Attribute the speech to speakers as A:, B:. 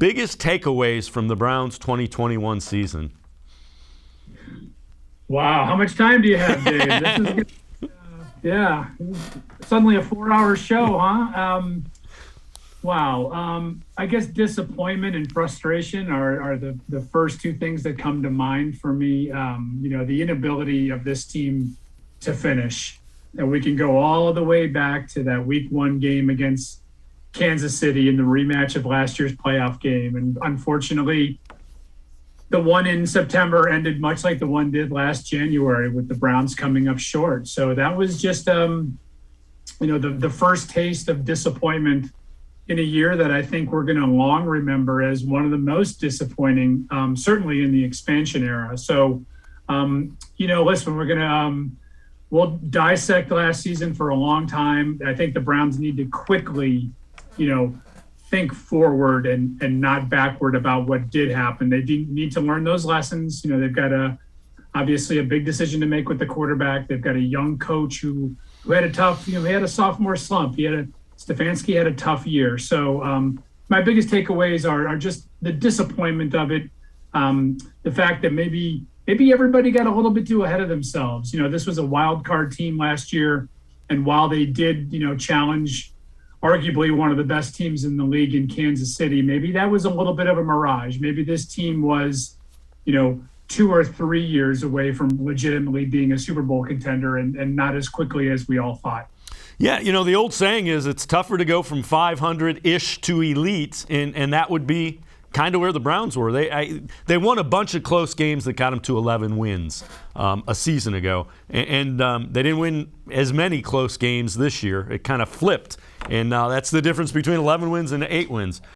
A: biggest takeaways from the Browns 2021 season?
B: Wow, how much time do you have, Dave? This is yeah, suddenly a 4-hour show, huh? Wow. I guess disappointment and frustration are the first two things that come to mind for me. The inability of this team to finish. And we can go all the way back to that week 1 game against Kansas City in the rematch of last year's playoff game. And unfortunately, the one in September ended much like the one did last January, with the Browns coming up short. So that was just, the first taste of disappointment in a year that I think we're going to long remember as one of the most disappointing, certainly in the expansion era. So, listen, we're going to, we'll dissect last season for a long time. I think the Browns need to quickly, think forward and not backward about what did happen. They need to learn those lessons. They've got obviously a big decision to make with the quarterback. They've got a young coach who had a tough, he had a sophomore slump. Stefanski had a tough year. So my biggest takeaways are just the disappointment of it. The fact that maybe everybody got a little bit too ahead of themselves. This was a wild card team last year. And while they did, challenge arguably one of the best teams in the league in Kansas City, maybe that was a little bit of a mirage. Maybe this team was, 2 or 3 years away from legitimately being a Super Bowl contender and not as quickly as we all thought.
A: Yeah, the old saying is it's tougher to go from 500-ish to elite, and that would be kind of where the Browns were. They won a bunch of close games that got them to 11 wins a season ago, and they didn't win as many close games this year. It kind of flipped, and that's the difference between 11 wins and 8 wins.